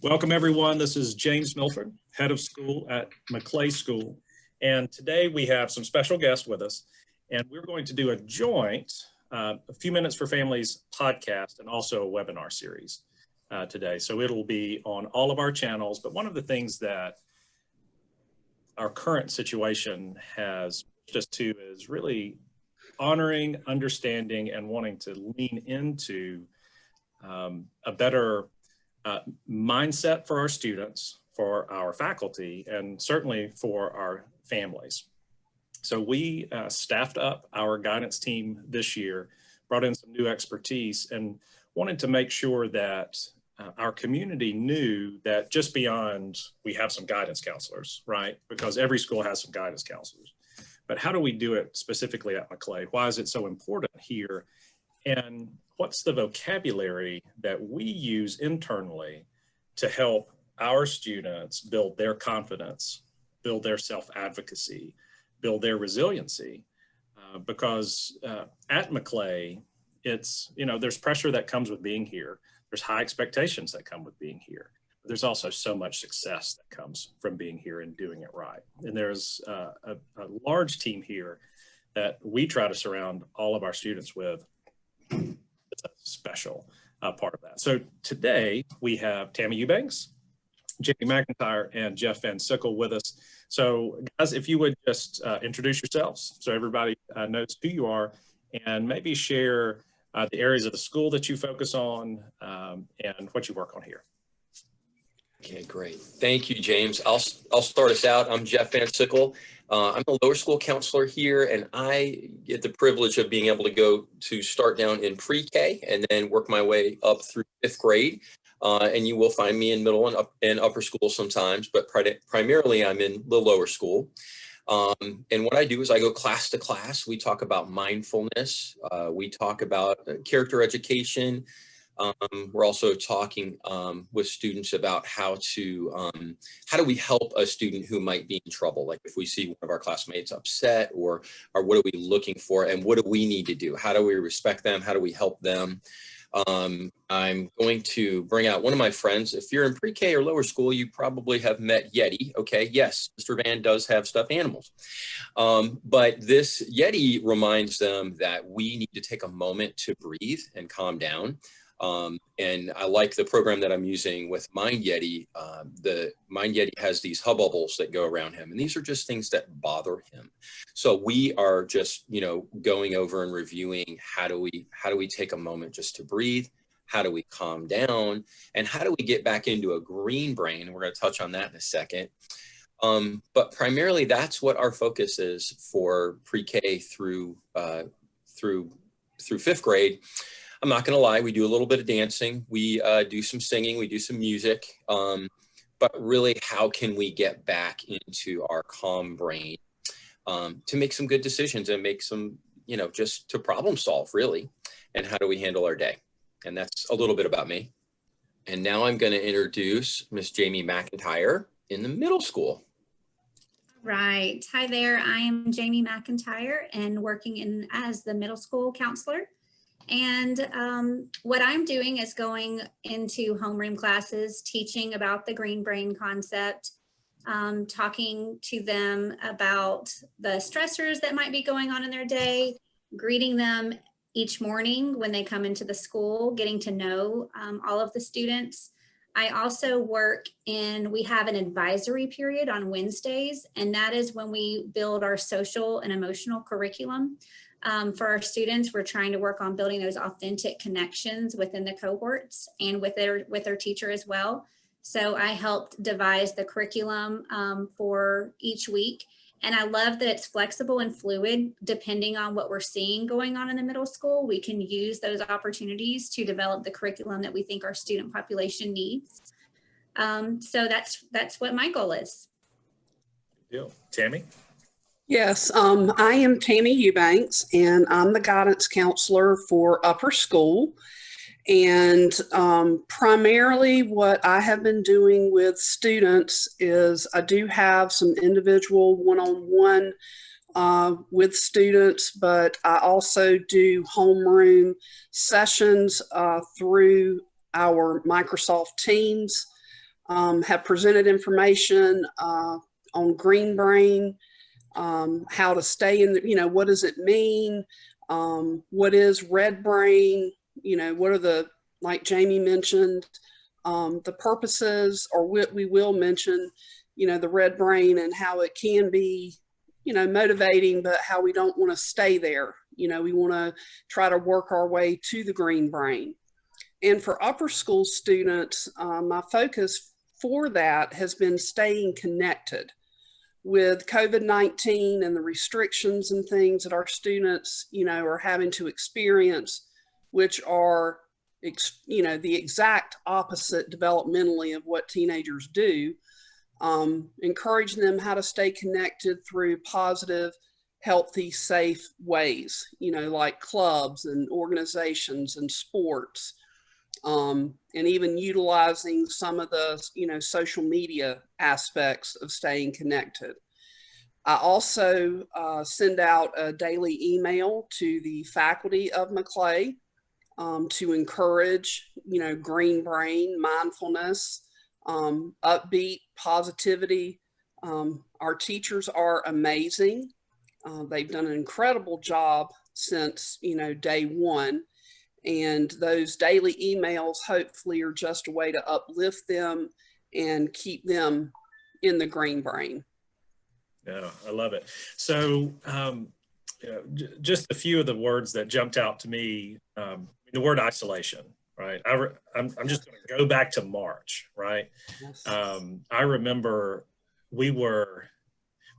Welcome, everyone. This is James Milford, head of school at Maclay School. And today we have some special guests with us, and we're going to do a joint A Few Minutes for Families podcast and also a webinar series today. So it'll be on all of our channels. But one of the things that our current situation has pushed us to is really honoring, understanding, and wanting to lean into a better mindset for our students, for our faculty, and certainly for our families. So we staffed up our guidance team this year, brought in some new expertise, and wanted to make sure that our community knew that just beyond, we have some guidance counselors, right? Because every school has some guidance counselors. But how do we do it specifically at Maclay? Why is it so important here? And what's the vocabulary that we use internally to help our students build their confidence, build their self-advocacy, build their resiliency? Because at Maclay, it's, there's pressure that comes with being here. There's high expectations that come with being here. There's also so much success that comes from being here and doing it right. And there's a large team here that we try to surround all of our students with. It's a special part of that. So today we have Tammy Eubanks, Jayme McIntyre, and VanSyckle with us. So guys, if you would just introduce yourselves so everybody knows who you are, and maybe share the areas of the school that you focus on and what you work on here. Okay, great. Thank you, James. I'll start us out. I'm VanSyckle. I'm a lower school counselor here, and I get the privilege of being able to go to start down in pre-K and then work my way up through 5th grade. And you will find me in middle and upper school sometimes, but primarily I'm in the lower school. And what I do is I go class to class. We talk about mindfulness. We talk about character education. We're also talking with students about how do we help a student who might be in trouble? Like if we see one of our classmates upset, or what are we looking for, and what do we need to do? How do we respect them? How do we help them? I'm going to bring out one of my friends. If you're in pre-K or lower school, you probably have met Yeti. Okay, yes, Mr. Van does have stuffed animals. But this Yeti reminds them that we need to take a moment to breathe and calm down. And I like the program that I'm using with Mind Yeti. The Mind Yeti has these hubbubles that go around him, and these are just things that bother him. So we are just, going over and reviewing how do we take a moment just to breathe? How do we calm down? And how do we get back into a green brain? We're going to touch on that in a second. But primarily that's what our focus is for pre-K through 5th grade. I'm not going to lie, we do a little bit of dancing, we do some singing, we do some music, but really how can we get back into our calm brain to make some good decisions and make some, just to problem solve really, and how do we handle our day? And that's a little bit about me. And now I'm going to introduce Miss Jayme McIntyre in the middle school. Right. Hi there. I am Jayme McIntyre and working as the middle school counselor. And what I'm doing is going into homeroom classes, teaching about the green brain concept, talking to them about the stressors that might be going on in their day, greeting them each morning when they come into the school, getting to know all of the students. I also we have an advisory period on Wednesdays, and that is when we build our social and emotional curriculum. For our students, we're trying to work on building those authentic connections within the cohorts and with their teacher as well. So I helped devise the curriculum for each week. And I love that it's flexible and fluid depending on what we're seeing going on in the middle school. We can use those opportunities to develop the curriculum that we think our student population needs. So that's what my goal is. Good deal. Tammy? Yes, I am Tammy Eubanks, and I'm the guidance counselor for upper school. And primarily what I have been doing with students is I do have some individual one-on-one with students, but I also do homeroom sessions through our Microsoft Teams. have presented information on green brain, how to stay in the, what does it mean? What is red brain? What are the, like Jayme mentioned, the purposes, or we will mention, the red brain and how it can be, motivating, but how we don't want to stay there. We want to try to work our way to the green brain. And for upper school students, my focus for that has been staying connected. With COVID-19 and the restrictions and things that our students, are having to experience, which are, the exact opposite developmentally of what teenagers do, encouraging them how to stay connected through positive, healthy, safe ways, like clubs and organizations and sports, and even utilizing some of the, social media aspects of staying connected. I also send out a daily email to the faculty of Maclay to encourage, green brain, mindfulness, upbeat positivity. Our teachers are amazing. They've done an incredible job since, day one. And those daily emails hopefully are just a way to uplift them and keep them in the green brain. Yeah, I love it. So just a few of the words that jumped out to me, the word isolation, right? I'm just going to go back to March, right? Yes. I remember we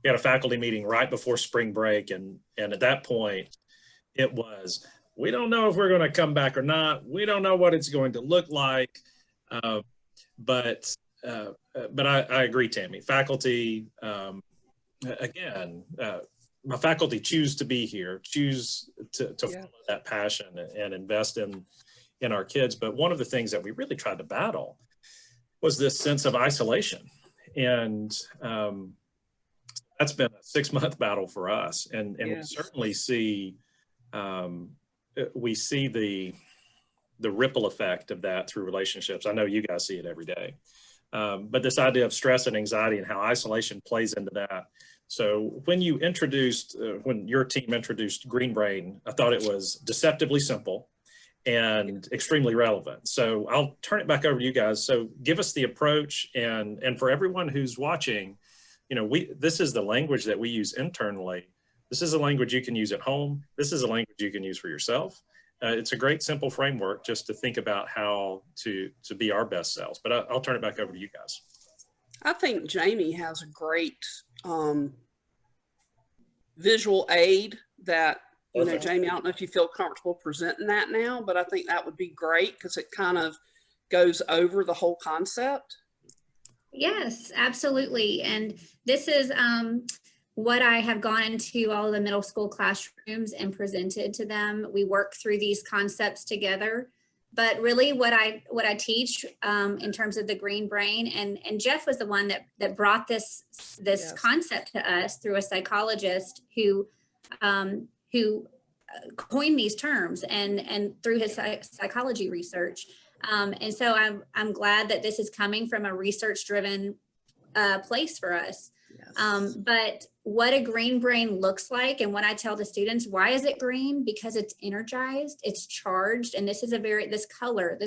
had a faculty meeting right before spring break. And at that point it was, we don't know if we're going to come back or not. We don't know what it's going to look like. But I agree, Tammy. Faculty, again, my faculty choose to be here, choose to follow that passion and invest in our kids. But one of the things that we really tried to battle was this sense of isolation. And that's been a 6-month battle for us. And we certainly see, the ripple effect of that through relationships. I know you guys see it every day. But this idea of stress and anxiety and how isolation plays into that. So when you when your team introduced Green Brain, I thought it was deceptively simple and extremely relevant. So I'll turn it back over to you guys. So give us the approach, and for everyone who's watching, this is the language that we use internally. This is a language you can use at home. This is a language you can use for yourself. It's a great, simple framework just to think about how to be our best selves. But I'll turn it back over to you guys. I think Jayme has a great visual aid that, Jayme, I don't know if you feel comfortable presenting that now, but I think that would be great because it kind of goes over the whole concept. Yes, absolutely. And this is what I have gone into all the middle school classrooms and presented to them. We work through these concepts together. But really what I teach in terms of the green brain, and Jeff was the one that brought this concept to us through a psychologist who coined these terms and through his psychology research. And so I'm glad that this is coming from a research-driven place for us. Yes. But what a green brain looks like, and what I tell the students, why is it green? Because it's energized, it's charged, and this color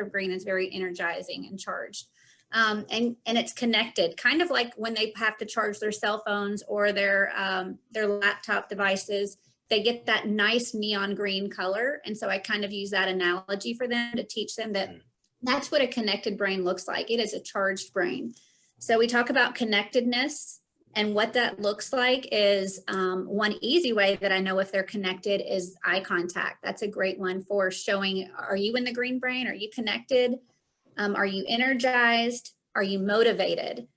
of green is very energizing and charged. And it's connected, kind of like when they have to charge their cell phones or their laptop devices. They get that nice neon green color. And so I kind of use that analogy for them to teach them that that's what a connected brain looks like. It is a charged brain. So we talk about connectedness, and what that looks like is one easy way that I know if they're connected is eye contact. That's a great one for showing, are you in the green brain? Are you connected? Are you energized? Are you motivated?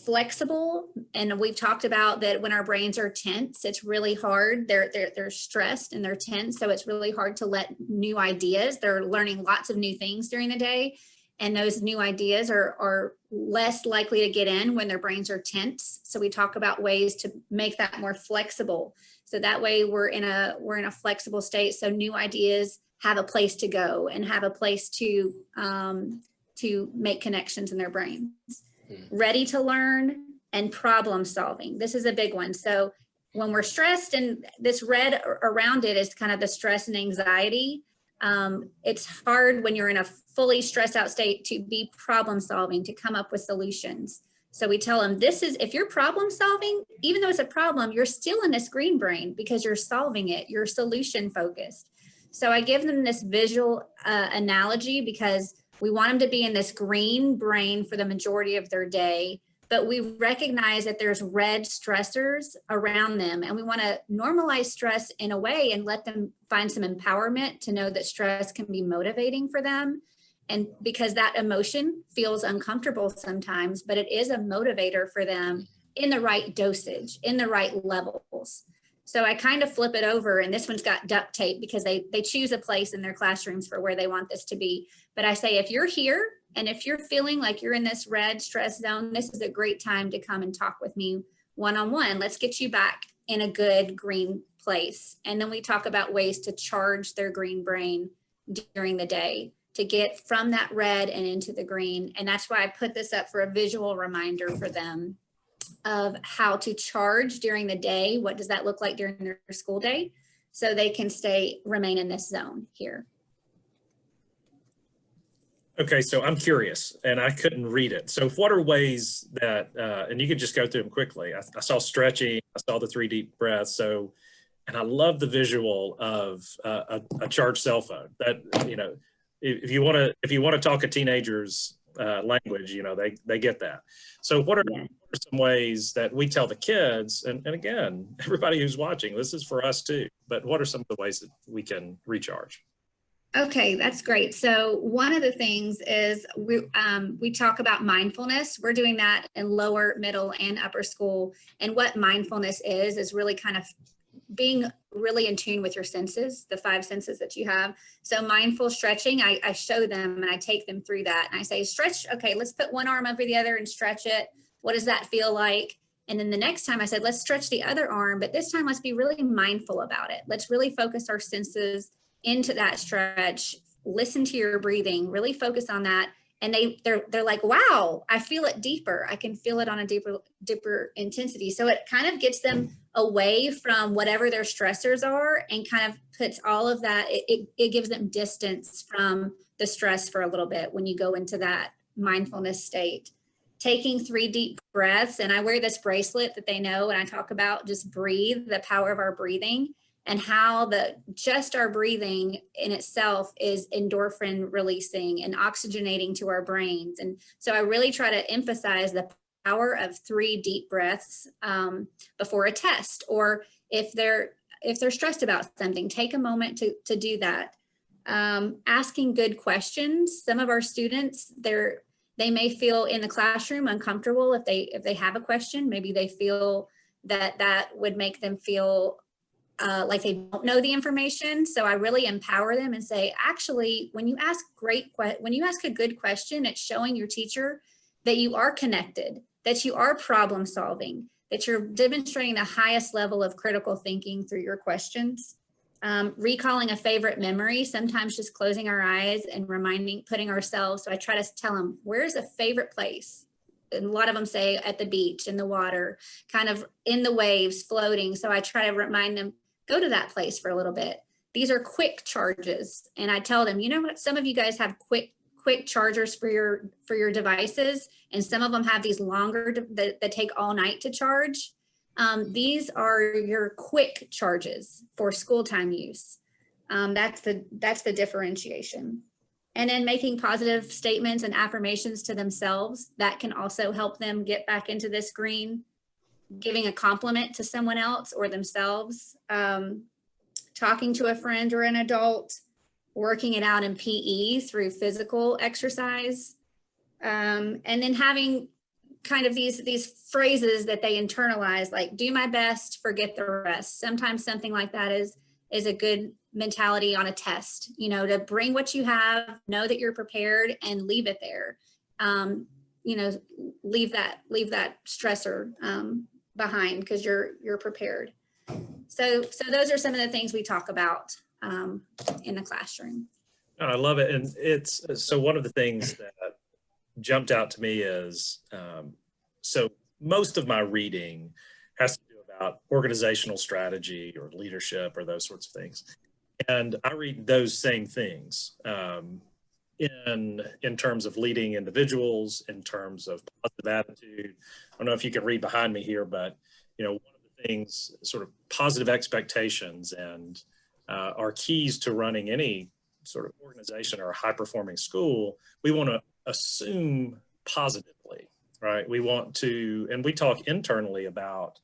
Flexible, and we've talked about that when our brains are tense, it's really hard. They're stressed and they're tense, so it's really hard to let new ideas. They're learning lots of new things during the day, and those new ideas are less likely to get in when their brains are tense. So we talk about ways to make that more flexible. So that way we're in a flexible state, so new ideas have a place to go and have a place to to make connections in their brains. Ready to learn and problem solving. This is a big one. So when we're stressed, and this red around it is kind of the stress and anxiety. It's hard when you're in a fully stressed out state to be problem solving, to come up with solutions. So we tell them, this is, if you're problem solving, even though it's a problem, you're still in this green brain because you're solving it, you're solution focused. So I give them this visual analogy because we want them to be in this green brain for the majority of their day, but we recognize that there's red stressors around them, and we want to normalize stress in a way and let them find some empowerment to know that stress can be motivating for them. And because that emotion feels uncomfortable sometimes, but it is a motivator for them in the right dosage, in the right levels. So I kind of flip it over, and this one's got duct tape because they choose a place in their classrooms for where they want this to be. But I say, if you're here and if you're feeling like you're in this red stress zone, this is a great time to come and talk with me one-on-one. Let's get you back in a good green place. And then we talk about ways to charge their green brain during the day to get from that red and into the green. And that's why I put this up for a visual reminder for them of how to charge during the day. What does that look like during their school day? So they can remain in this zone here. Okay, so I'm curious, and I couldn't read it. So what are ways that, and you could just go through them quickly. I saw stretching, I saw the 3 deep breaths. So, and I love the visual of a charged cell phone. That, you know, if you want to talk a teenager's language, you know, they get that. So what are some ways that we tell the kids, and again, everybody who's watching, this is for us too, but what are some of the ways that we can recharge? Okay, that's great. So one of the things is we talk about mindfulness. We're doing that in lower, middle, and upper school. And what mindfulness is really kind of being really in tune with your senses, the 5 senses that you have. So mindful stretching, I show them and I take them through that. And I say, stretch, okay, let's put one arm over the other and stretch it. What does that feel like? And then the next time I said, let's stretch the other arm, but this time let's be really mindful about it. Let's really focus our senses into that stretch, listen to your breathing, really focus on that. And they're like, wow, I feel it deeper. I can feel it on a deeper intensity. So it kind of gets them away from whatever their stressors are and kind of puts all of that, it gives them distance from the stress for a little bit when you go into that mindfulness state. Taking 3 deep breaths, and I wear this bracelet that they know, and I talk about just breathe, the power of our breathing, and how just our breathing in itself is endorphin releasing and oxygenating to our brains. And so I really try to emphasize the power of 3 deep breaths before a test, or if they're stressed about something, take a moment to do that. Asking good questions. Some of our students, they may feel in the classroom uncomfortable if they have a question. Maybe they feel that would make them feel like they don't know the information. So I really empower them and say, actually, when you ask a good question, it's showing your teacher that you are connected, that you are problem solving, that you're demonstrating the highest level of critical thinking through your questions. Recalling a favorite memory, sometimes just closing our eyes and putting ourselves. So I try to tell them, where's a favorite place? And a lot of them say at the beach, in the water, kind of in the waves, floating. So I try to remind them, go to that place for a little bit. These are quick charges. And I tell them, you know what, some of you guys have quick chargers for your devices, and some of them have these longer that take all night to charge. These are your quick charges for school time use. That's the differentiation. And then making positive statements and affirmations to themselves, that can also help them get back into this green. Giving a compliment to someone else or themselves, talking to a friend or an adult, working it out in PE through physical exercise, and then having kind of these phrases that they internalize, like do my best, forget the rest. Sometimes something like that is a good mentality on a test, you know, to bring what you have, know that you're prepared, and leave it there. You know, leave that stressor behind because you're prepared. So those are some of the things we talk about in the classroom. I love it. And it's so one of the things that jumped out to me is, so most of my reading has to do about organizational strategy or leadership or those sorts of things. And I read those same things in terms of leading individuals, in terms of positive attitude. I don't know if you can read behind me here, but one of the things, sort of positive expectations and are keys to running any sort of organization or high performing school. We want to assume positively, right? We want to, and we talk internally about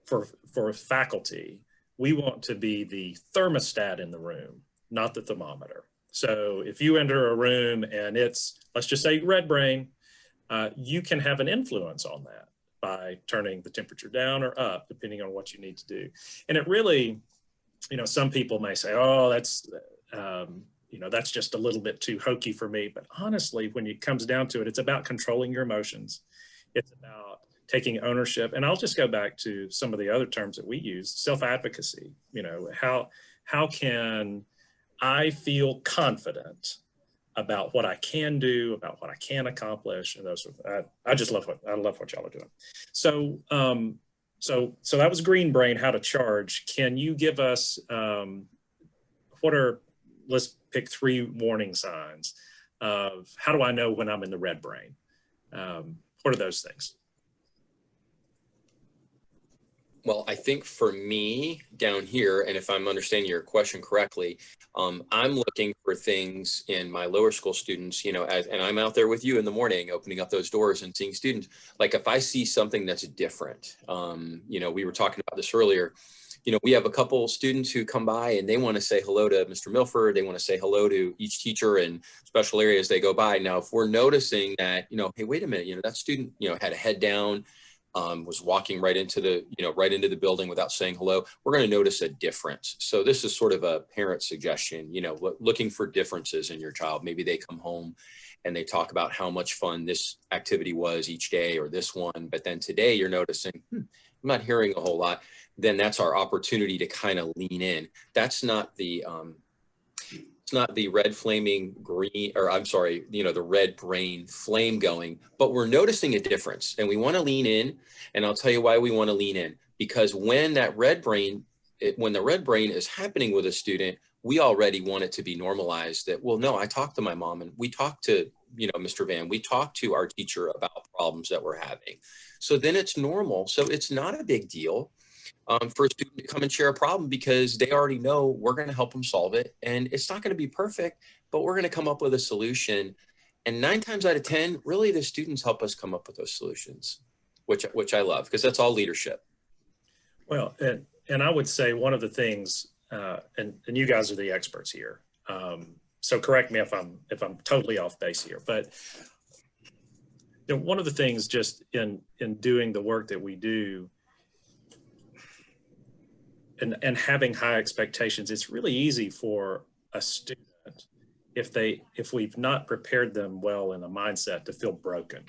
for faculty, we want to be the thermostat in the room, not the thermometer. So if you enter a room and it's, let's just say red brain, you can have an influence on that by turning the temperature down or up, depending on what you need to do. And it really, some people may say, oh, that's just a little bit too hokey for me. But honestly, when it comes down to it, it's about controlling your emotions. It's about taking ownership. And I'll just go back to some of the other terms that we use, self-advocacy. How can I feel confident about what I can do, about what I can accomplish, and those. I just love what y'all are doing. So, so that was Green Brain, how to charge. Can you give us let's pick 3 warning signs of how do I know when I'm in the red brain? What are those things? Well, I think for me down here, and if I'm understanding your question correctly, I'm looking for things in my lower school students, and I'm out there with you in the morning, opening up those doors and seeing students. Like if I see something that's different, we were talking about this earlier, we have a couple students who come by and they want to say hello to Mr. Milford. They want to say hello to each teacher in special areas they go by. Now, if we're noticing that, hey, wait a minute, that student, had a head down, was walking right into the building without saying hello, we're going to notice a difference. So this is sort of a parent suggestion, looking for differences in your child. Maybe they come home and they talk about how much fun this activity was each day or this one, but then today you're noticing, I'm not hearing a whole lot. Then that's our opportunity to kind of lean in. That's not the, it's not the red flaming green, or I'm sorry, the red brain flame going, but we're noticing a difference and we want to lean in. And I'll tell you why we want to lean in, because when the red brain is happening with a student, we already want it to be normalized that, well, no, I talked to my mom and we talked to, Mr. Van, we talked to our teacher about problems that we're having. So then it's normal. So it's not a big deal for a student to come and share a problem, because they already know we're going to help them solve it. And it's not going to be perfect, but we're going to come up with a solution. And 9 times out of 10, really the students help us come up with those solutions, which I love, because that's all leadership. Well, and I would say one of the things, and you guys are the experts here. So correct me if I'm totally off base here, but one of the things just in doing the work that we do, and having high expectations, it's really easy for a student, if we've not prepared them well in a mindset, to feel broken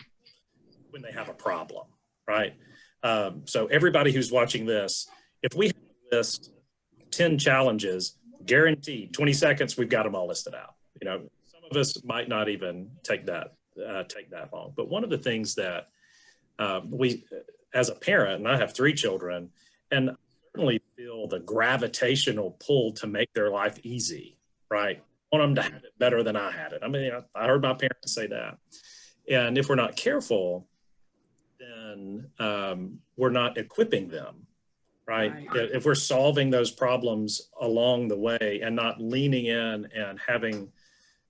when they have a problem, right? So everybody who's watching this, if we list 10 challenges, guaranteed 20 seconds, we've got them all listed out. Some of us might not even take that long. But one of the things that we, as a parent, and I have 3 children, and certainly feel the gravitational pull to make their life easy, right? I want them to have it better than I had it. I mean, I heard my parents say that. And if we're not careful, then we're not equipping them, right? If we're solving those problems along the way and not leaning in and having,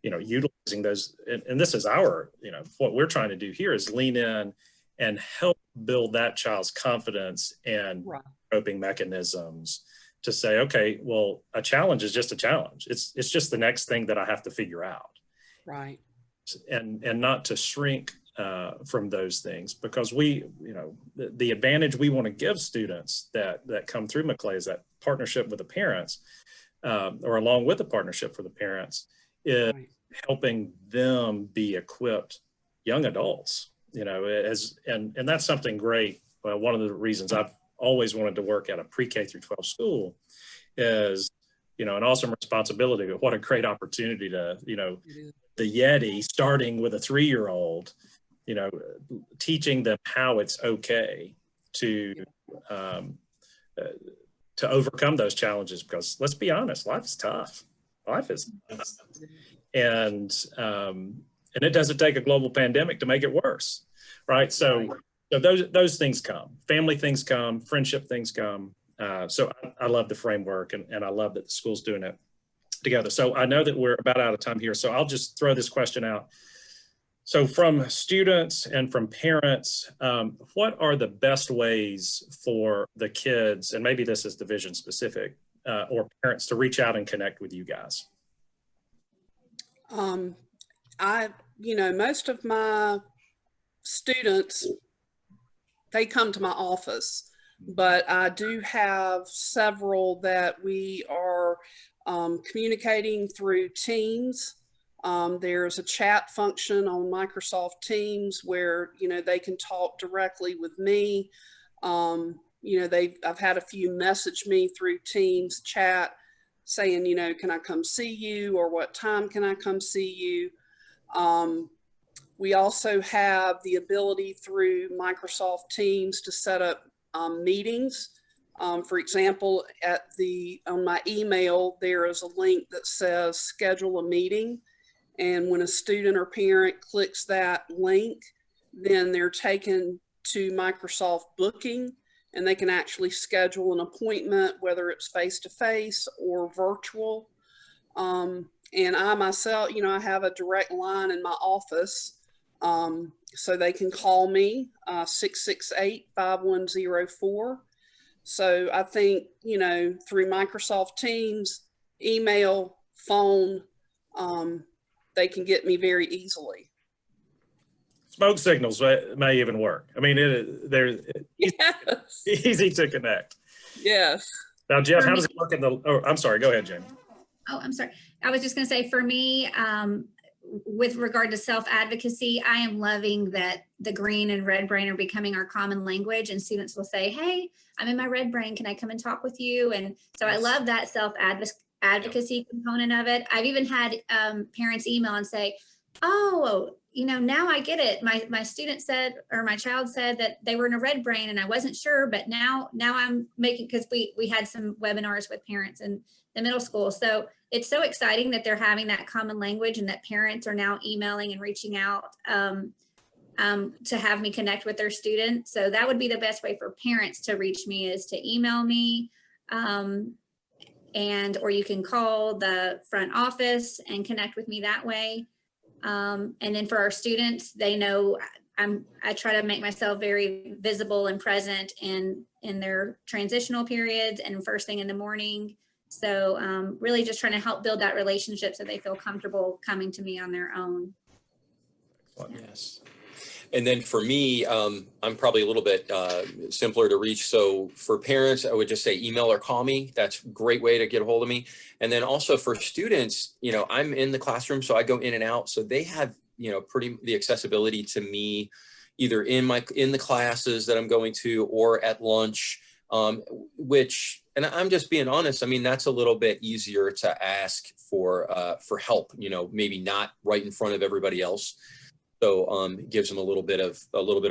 utilizing those, and this is our, what we're trying to do here is lean in and help build that child's confidence and coping mechanisms to say, okay, well, a challenge is just a challenge. It's just the next thing that I have to figure out. Right. And not to shrink from those things, because we, the advantage we want to give students that come through Maclay is that partnership with the parents, or along with the partnership for the parents, is helping them be equipped young adults, and that's something great. One of the reasons I've always wanted to work at a pre-K through 12 school is an awesome responsibility, but what a great opportunity to, the Yeti, starting with a 3-year-old, teaching them how it's okay to overcome those challenges, because let's be honest, life is tough. Life is tough. And it doesn't take a global pandemic to make it worse, right? So those things come, family things come, friendship things come. So I love the framework, and I love that the school's doing it together. So I know that we're about out of time here, so I'll just throw this question out. So from students and from parents, what are the best ways for the kids, and maybe this is division specific, or parents, to reach out and connect with you guys? Most of my students, they come to my office, but I do have several that we are communicating through Teams. There's a chat function on Microsoft Teams where, they can talk directly with me. I've had a few message me through Teams chat saying, can I come see you, or what time can I come see you? We also have the ability through Microsoft Teams to set up meetings. For example, on my email, there is a link that says schedule a meeting. And when a student or parent clicks that link, then they're taken to Microsoft Booking, and they can actually schedule an appointment, whether it's face-to-face or virtual. And I myself, I have a direct line in my office, so they can call me, 668-5104. So I think, through Microsoft Teams, email, phone, they can get me very easily. Smoke signals may even work. I mean, they're Yes. easy to connect. Yes. Now, Jeff, how does it work I'm sorry, go ahead, Jayme. Oh, I'm sorry. I was just going to say, for me, with regard to self-advocacy, I am loving that the green and red brain are becoming our common language, and students will say, hey, I'm in my red brain. Can I come and talk with you? And so I love that self-advocacy component of it. I've even had parents email and say, oh, now I get it. My student said, or my child said that they were in a red brain and I wasn't sure, but now I'm making, because we had some webinars with parents in the middle school. So it's so exciting that they're having that common language, and that parents are now emailing and reaching out to have me connect with their students. So that would be the best way for parents to reach me, is to email me, or you can call the front office and connect with me that way. And then for our students, they know I try to make myself very visible and present in their transitional periods and first thing in the morning. So really just trying to help build that relationship so they feel comfortable coming to me on their own. Yes. And then for me, I'm probably a little bit simpler to reach. So for parents, I would just say email or call me. That's a great way to get a hold of me. And then also for students, I'm in the classroom, so I go in and out. So they have, the accessibility to me, either in the classes that I'm going to, or at lunch, and I'm just being honest, I mean, that's a little bit easier to ask for help, maybe not right in front of everybody else. So it gives them a little bit of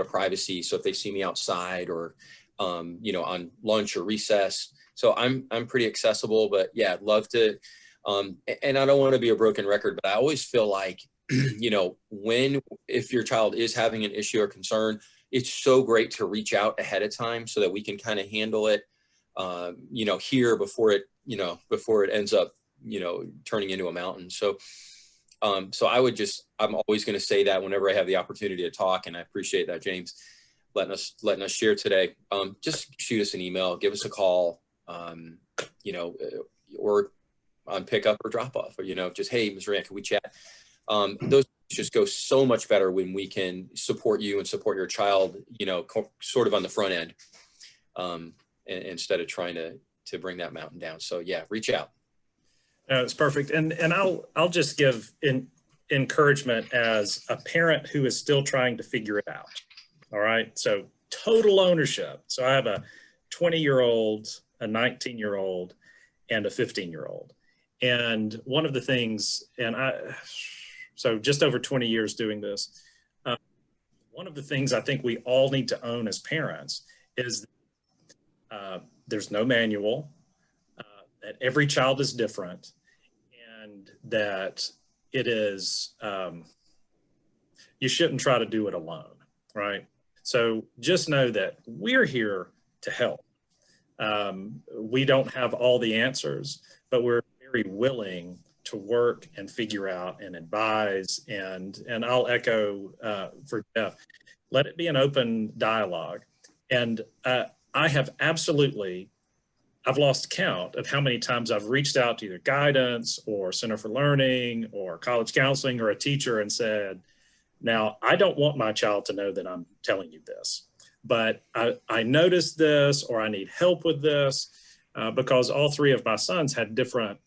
privacy. So if they see me outside, or on lunch or recess, so I'm pretty accessible. But yeah, I'd love to. And I don't want to be a broken record, but I always feel like, if your child is having an issue or concern, it's so great to reach out ahead of time so that we can kind of handle it, here before it ends up, turning into a mountain. So I'm always going to say that whenever I have the opportunity to talk, and I appreciate that, James, letting us share today. Just shoot us an email, give us a call, or on pickup or drop off, or, just, hey, Ms. Rand, can we chat? Those just go so much better when we can support you and support your child, sort of on the front end, instead of trying to bring that mountain down. So yeah, reach out. It's perfect. And I'll just give encouragement as a parent who is still trying to figure it out. All right. So total ownership. So I have a 20-year-old, a 19-year-old, and a 15-year-old. And one of the things, so just over 20 years doing this, one of the things I think we all need to own as parents is there's no manual, that every child is different, and that it is, you shouldn't try to do it alone, right? So just know that we're here to help. We don't have all the answers, but we're very willing to work and figure out and advise. And I'll echo for Jeff, let it be an open dialogue. And I have I've lost count of how many times I've reached out to either Guidance or Center for Learning or college counseling or a teacher and said, now, I don't want my child to know that I'm telling you this, but I noticed this, or I need help with this, because all three of my sons had different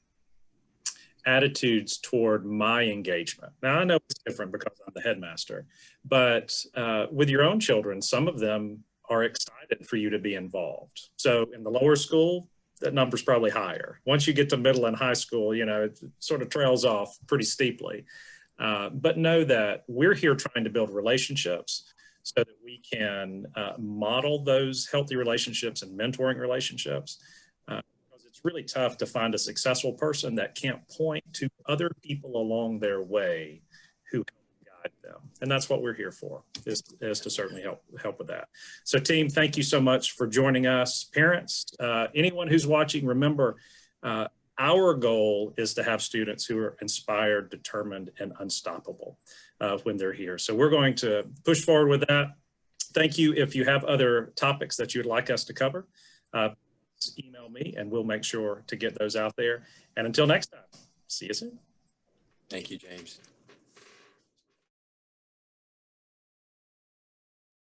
attitudes toward my engagement. Now, I know it's different because I'm the headmaster, but with your own children, some of them are excited for you to be involved. So in the lower school, that number's probably higher. Once you get to middle and high school, you know, it sort of trails off pretty steeply. But know that we're here trying to build relationships so that we can model those healthy relationships and mentoring relationships. Because it's really tough to find a successful person that can't point to other people along their way who help guide them. And that's what we're here for, is to certainly help with that. So team, thank you so much for joining us. Parents, anyone who's watching, remember, our goal is to have students who are inspired, determined, and unstoppable when they're here. So we're going to push forward with that. Thank you. If you have other topics that you would like us to cover, email me and we'll make sure to get those out there. And until next time, see you soon. Thank you, James.